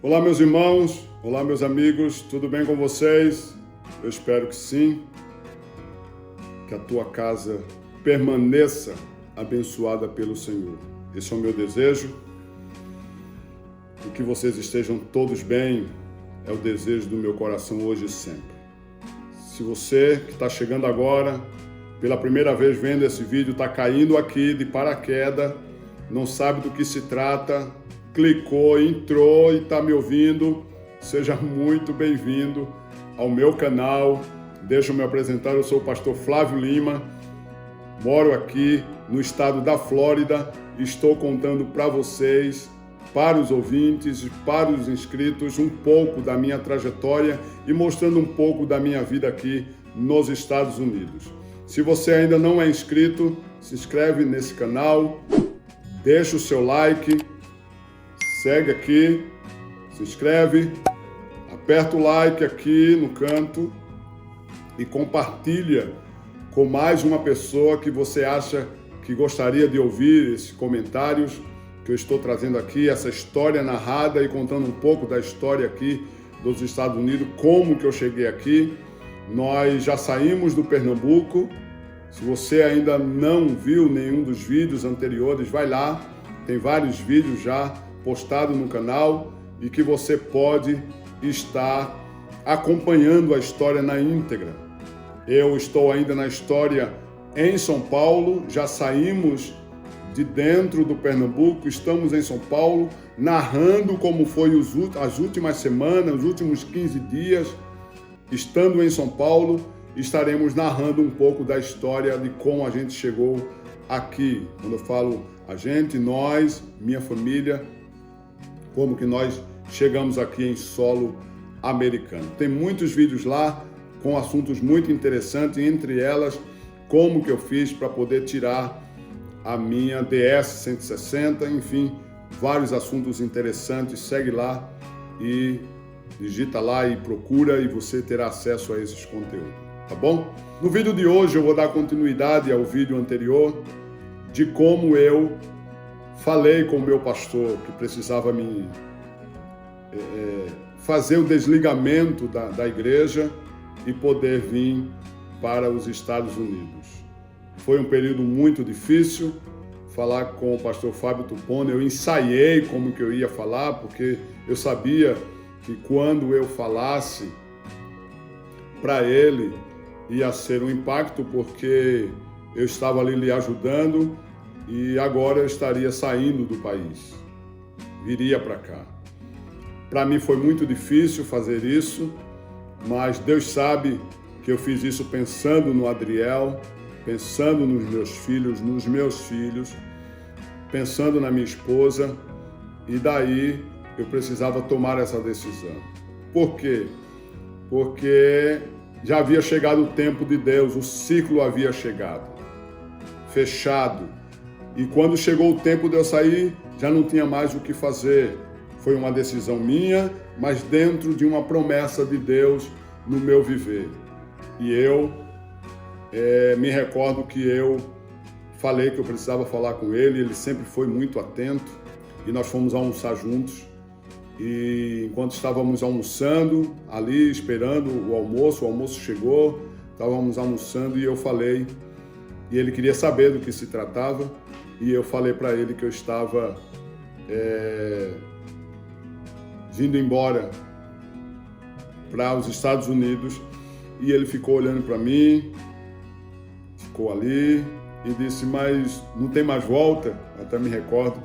Olá, meus irmãos, olá, meus amigos, tudo bem com vocês? Eu espero que sim, que a tua casa permaneça abençoada pelo Senhor. Esse é o meu desejo, e que vocês estejam todos bem, é o desejo do meu coração hoje e sempre. Se você que está chegando agora, pela primeira vez vendo esse vídeo, está caindo aqui de paraquedas, não sabe do que se trata, clicou, entrou e está me ouvindo, seja muito bem-vindo ao meu canal. Deixa eu me apresentar, eu sou o pastor Flávio Lima, moro aqui no estado da Flórida, estou contando para vocês, para os ouvintes e para os inscritos, um pouco da minha trajetória e mostrando um pouco da minha vida aqui nos Estados Unidos. Se você ainda não é inscrito, se inscreve nesse canal, deixa o seu like, segue aqui, se inscreve, aperta o like aqui no canto e compartilha com mais uma pessoa que você acha que gostaria de ouvir esses comentários que eu estou trazendo aqui, essa história narrada e contando um pouco da história aqui dos Estados Unidos, como que eu cheguei aqui. Nós já saímos do Pernambuco. Se você ainda não viu nenhum dos vídeos anteriores, vai lá, tem vários vídeos já postados no canal e que você pode estar acompanhando a história na íntegra. Eu estou ainda na história em São Paulo, já saímos de dentro do Pernambuco, estamos em São Paulo, narrando como foi as últimas semanas, os últimos 15 dias, estando em São Paulo, estaremos narrando um pouco da história de como a gente chegou aqui. Quando eu falo a gente, nós, minha família, como que nós chegamos aqui em solo americano. Tem muitos vídeos lá com assuntos muito interessantes, entre elas, como que eu fiz para poder tirar a minha DS 160, enfim, vários assuntos interessantes. Segue lá e digita lá e procura e você terá acesso a esses conteúdos, tá bom? No vídeo de hoje eu vou dar continuidade ao vídeo anterior de como eu falei com o meu pastor que precisava me fazer o desligamento da igreja e poder vir para os Estados Unidos. Foi um período muito difícil falar com o pastor Fábio Tupone. Eu ensaiei como que eu ia falar, porque eu sabia que quando eu falasse para ele ia ser um impacto, porque eu estava ali lhe ajudando e agora eu estaria saindo do país, viria para cá. Para mim foi muito difícil fazer isso, mas Deus sabe que eu fiz isso pensando no Adriel, pensando nos meus filhos, pensando na minha esposa, e daí eu precisava tomar essa decisão. Por quê? Porque já havia chegado o tempo de Deus, o ciclo havia chegado, fechado. E quando chegou o tempo de eu sair, já não tinha mais o que fazer. Foi uma decisão minha, mas dentro de uma promessa de Deus no meu viver. E eu me recordo que eu falei que eu precisava falar com ele, ele sempre foi muito atento, e nós fomos almoçar juntos. E enquanto estávamos almoçando ali, esperando o almoço chegou, estávamos almoçando e eu falei, e ele queria saber do que se tratava, e eu falei para ele que eu estava vindo embora para os Estados Unidos, e ele ficou olhando para mim, ficou ali e disse, mas não tem mais volta? Até me recordo.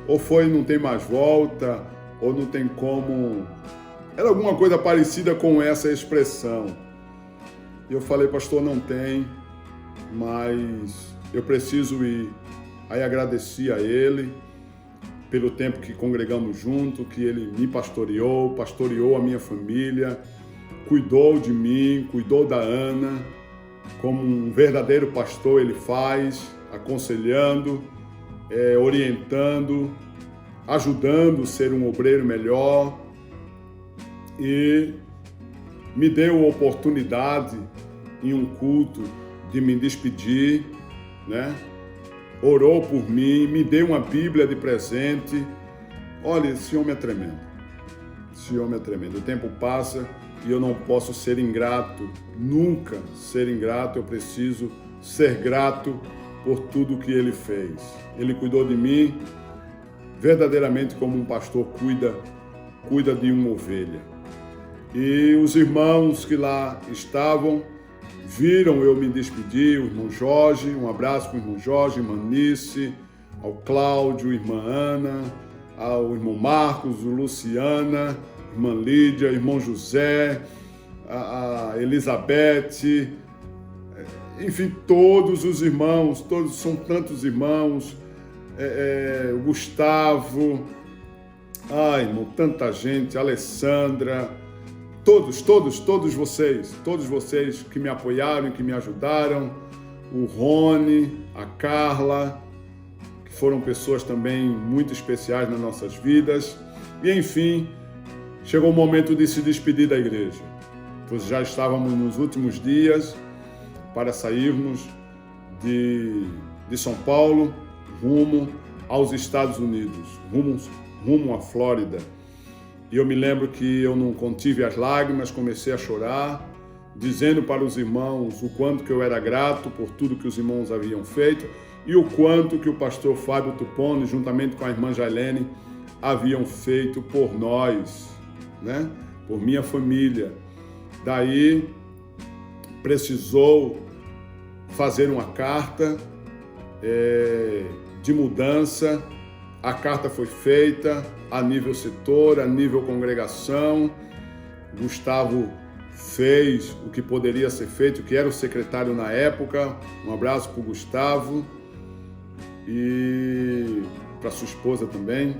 Ou foi não tem mais volta, ou não tem como... Era alguma coisa parecida com essa expressão. E eu falei, pastor, não tem, mas eu preciso ir. Aí agradeci a ele pelo tempo que congregamos junto, que ele me pastoreou a minha família, cuidou de mim, cuidou da Ana, como um verdadeiro pastor ele faz, aconselhando, orientando, ajudando a ser um obreiro melhor, e me deu a oportunidade em um culto de me despedir, né? Orou por mim, me deu uma Bíblia de presente. Olha, esse homem é tremendo. Esse homem é tremendo. O tempo passa e eu não posso ser ingrato, nunca ser ingrato. Eu preciso ser grato por tudo que ele fez. Ele cuidou de mim verdadeiramente como um pastor cuida de uma ovelha. E os irmãos que lá estavam viram eu me despedir, o irmão Jorge, um abraço para o irmão Jorge, irmã Nice, ao Cláudio, irmã Ana, ao irmão Marcos, o Luciana, irmã Lídia, irmão José, a Elizabeth, enfim, todos os irmãos, todos são tantos irmãos, o Gustavo, irmão, tanta gente, Alessandra, todos vocês que me apoiaram, que me ajudaram, o Rony, a Carla, que foram pessoas também muito especiais nas nossas vidas. E enfim, chegou o momento de se despedir da igreja, pois já estávamos nos últimos dias para sairmos de São Paulo rumo aos Estados Unidos, rumo à Flórida. E eu me lembro que eu não contive as lágrimas, comecei a chorar, dizendo para os irmãos o quanto que eu era grato por tudo que os irmãos haviam feito e o quanto que o pastor Fábio Tupone, juntamente com a irmã Jailene, haviam feito por nós, né? Por minha família. Daí, precisou fazer uma carta de mudança. A carta foi feita a nível setor, a nível congregação. Gustavo fez o que poderia ser feito, que era o secretário na época. Um abraço para o Gustavo e para sua esposa também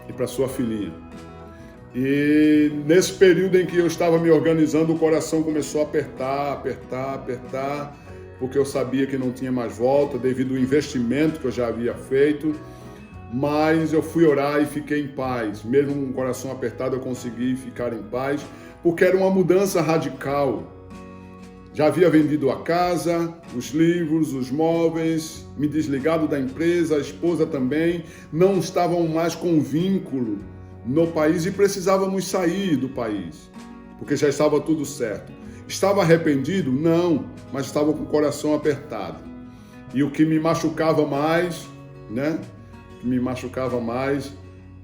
e para sua filhinha. E nesse período em que eu estava me organizando, o coração começou a apertar, porque eu sabia que não tinha mais volta devido ao investimento que eu já havia feito. Mas eu fui orar e fiquei em paz. Mesmo com o coração apertado, eu consegui ficar em paz, porque era uma mudança radical. Já havia vendido a casa, os livros, os móveis, me desligado da empresa, a esposa também. Não estavam mais com vínculo no país e precisávamos sair do país, porque já estava tudo certo. Estava arrependido? Não, mas estava com o coração apertado. E o que me machucava mais, né?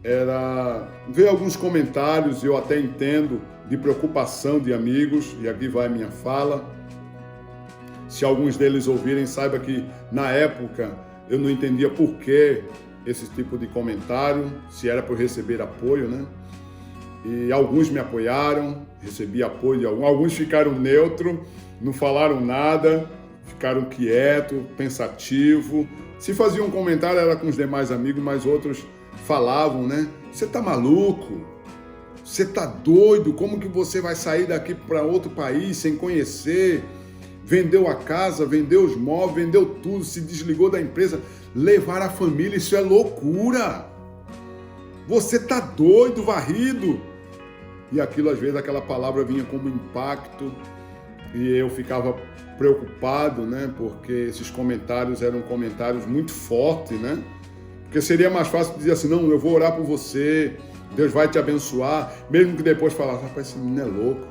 Era ver alguns comentários, eu até entendo, de preocupação de amigos, e aqui vai a minha fala. Se alguns deles ouvirem, saiba que na época eu não entendia por que esse tipo de comentário, se era para eu receber apoio, né? E alguns me apoiaram, recebi apoio de alguns ficaram neutros, não falaram nada, ficaram quietos, pensativos. Se faziam um comentário era com os demais amigos, mas outros falavam, né? Você tá maluco? Você tá doido? Como que você vai sair daqui para outro país sem conhecer? Vendeu a casa, vendeu os móveis, vendeu tudo, se desligou da empresa, levar a família, isso é loucura! Você tá doido, varrido? E aquilo, às vezes, aquela palavra vinha como impacto e eu ficava preocupado, né? Porque esses comentários eram comentários muito fortes, né? Porque seria mais fácil dizer assim, não, eu vou orar por você, Deus vai te abençoar, mesmo que depois falasse, rapaz, esse menino é louco.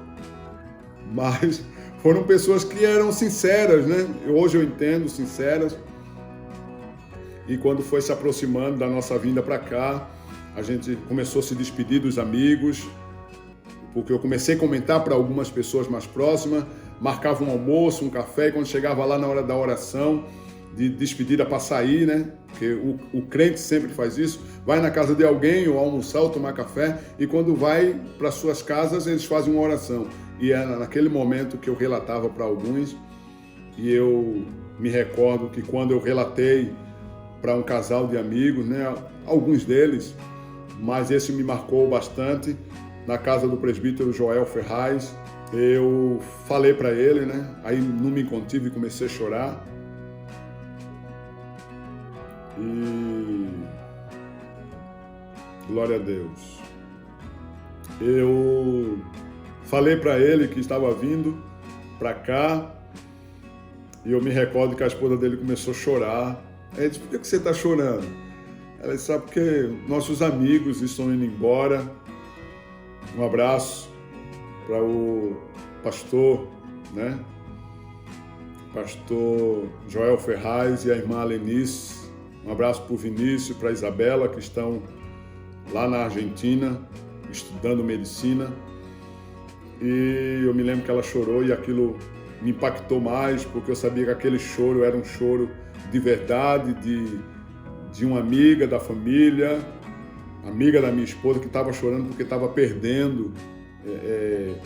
Mas foram pessoas que eram sinceras, né? Hoje eu entendo, sinceras. E quando foi se aproximando da nossa vinda para cá, a gente começou a se despedir dos amigos, porque eu comecei a comentar para algumas pessoas mais próximas, marcava um almoço, um café, e quando chegava lá na hora da oração, de despedida para sair, né? Porque o crente sempre faz isso, vai na casa de alguém, ou almoçar, ou tomar café, e quando vai para suas casas, eles fazem uma oração. E é naquele momento que eu relatava para alguns, e eu me recordo que quando eu relatei para um casal de amigos, né? Alguns deles, mas esse me marcou bastante, na casa do presbítero Joel Ferraz, eu falei para ele, né? Aí não me contive e comecei a chorar. E glória a Deus. Eu falei para ele que estava vindo para cá e eu me recordo que a esposa dele começou a chorar. Ele disse, por que você está chorando? Ela disse, sabe, porque nossos amigos estão indo embora Um abraço para o pastor, né? Pastor Joel Ferraz e a irmã Lenice. Um abraço para o Vinícius, para a Isabela, que estão lá na Argentina, estudando medicina. E eu me lembro que ela chorou e aquilo me impactou mais, porque eu sabia que aquele choro era um choro de verdade, de uma amiga da família, amiga da minha esposa, que estava chorando porque estava perdendo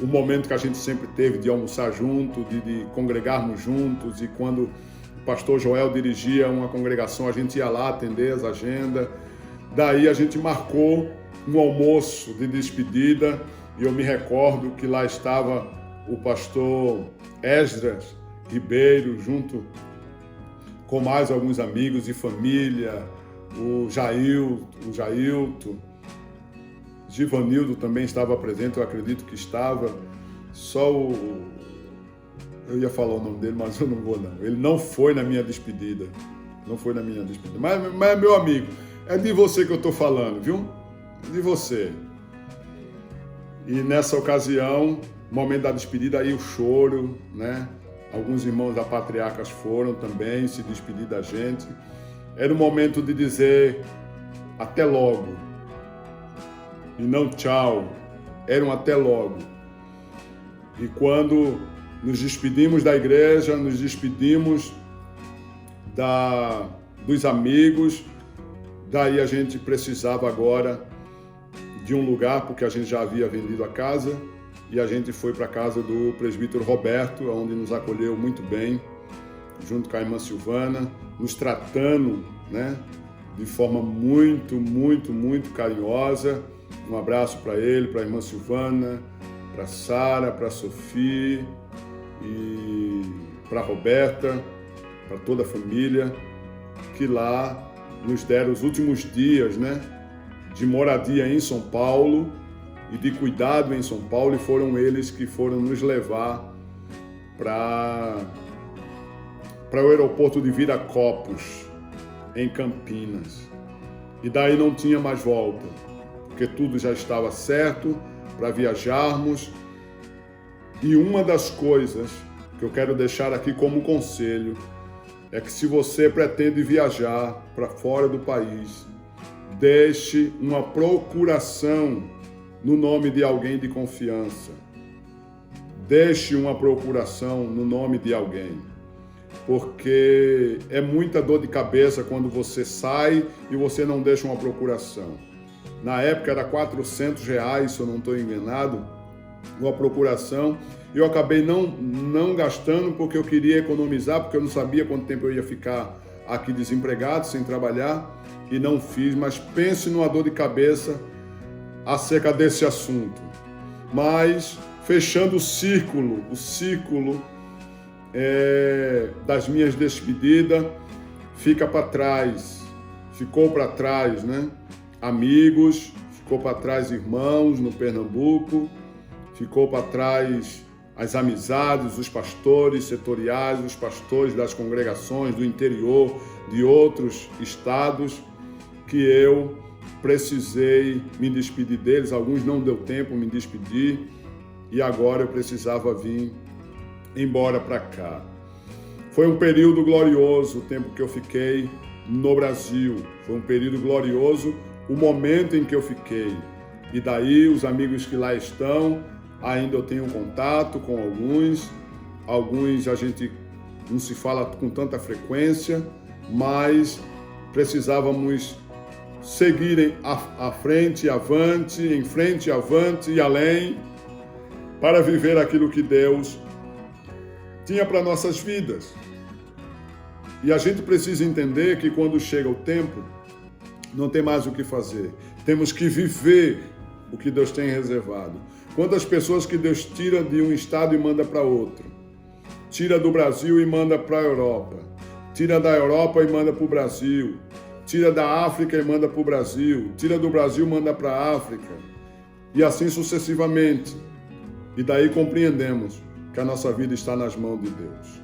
o momento que a gente sempre teve de almoçar junto, de congregarmos juntos. E quando o pastor Joel dirigia uma congregação, a gente ia lá atender as agendas. Daí a gente marcou um almoço de despedida e eu me recordo que lá estava o pastor Esdras Ribeiro, junto com mais alguns amigos e família, o Jailton, Givanildo também estava presente, eu acredito que estava, eu ia falar o nome dele, mas eu não vou não. Ele não foi na minha despedida, mas é meu amigo, é de você que eu estou falando, viu? De você. E nessa ocasião, momento da despedida, aí o choro, né? Alguns irmãos da Patriarcas foram também se despedir da gente. Era o momento de dizer até logo. E não tchau, era um até logo. E quando nos despedimos da igreja, nos despedimos dos amigos, daí a gente precisava agora de um lugar, porque a gente já havia vendido a casa, e a gente foi para a casa do presbítero Roberto, onde nos acolheu muito bem, junto com a irmã Silvana, nos tratando, né, de forma muito, muito, muito carinhosa. Um abraço para ele, para a irmã Silvana, para a Sara, para a Sofia e para a Roberta, para toda a família, que lá nos deram os últimos dias, né, de moradia em São Paulo e de cuidado em São Paulo, e foram eles que foram nos levar para o aeroporto de Viracopos, em Campinas. E daí não tinha mais volta, porque tudo já estava certo para viajarmos. E uma das coisas que eu quero deixar aqui como conselho é que, se você pretende viajar para fora do país, deixe uma procuração no nome de alguém de confiança. Deixe uma procuração no nome de alguém, porque é muita dor de cabeça quando você sai e você não deixa uma procuração. Na época era R$400, se eu não estou enganado, uma procuração. E eu acabei não gastando, porque eu queria economizar, porque eu não sabia quanto tempo eu ia ficar aqui desempregado, sem trabalhar, e não fiz. Mas pense numa dor de cabeça acerca desse assunto. Mas, fechando o círculo das minhas despedidas, ficou para trás, né? Amigos, ficou para trás irmãos no Pernambuco, ficou para trás as amizades, os pastores setoriais, os pastores das congregações do interior, de outros estados, que eu precisei me despedir deles. Alguns não deu tempo me despedir, e agora eu precisava vir embora para cá. Foi um período glorioso o tempo que eu fiquei no Brasil. Foi um período glorioso o momento em que eu fiquei. E daí os amigos que lá estão, ainda eu tenho contato com alguns a gente não se fala com tanta frequência, mas precisávamos seguir à frente, avante, em frente, avante e além, para viver aquilo que Deus tinha para nossas vidas. E a gente precisa entender que quando chega o tempo, não tem mais o que fazer. Temos que viver o que Deus tem reservado. Quantas pessoas que Deus tira de um estado e manda para outro? Tira do Brasil e manda para a Europa. Tira da Europa e manda para o Brasil. Tira da África e manda para o Brasil. Tira do Brasil e manda para a África. E assim sucessivamente. E daí compreendemos que a nossa vida está nas mãos de Deus.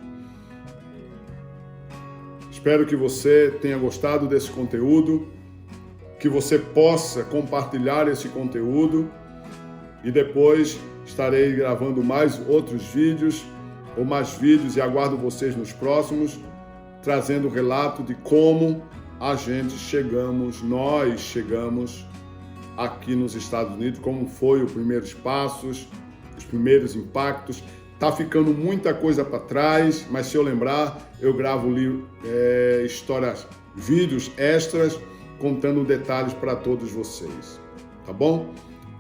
Espero que você tenha gostado desse conteúdo, que você possa compartilhar esse conteúdo e depois estarei gravando mais outros vídeos ou mais vídeos e aguardo vocês nos próximos, trazendo o relato de como nós chegamos aqui nos Estados Unidos, como foi os primeiros passos, os primeiros impactos. Tá ficando muita coisa para trás, mas se eu lembrar, eu gravo histórias, vídeos extras, contando detalhes para todos vocês. Tá bom?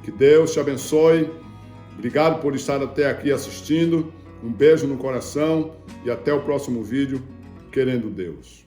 Que Deus te abençoe. Obrigado por estar até aqui assistindo. Um beijo no coração e até o próximo vídeo, querendo Deus.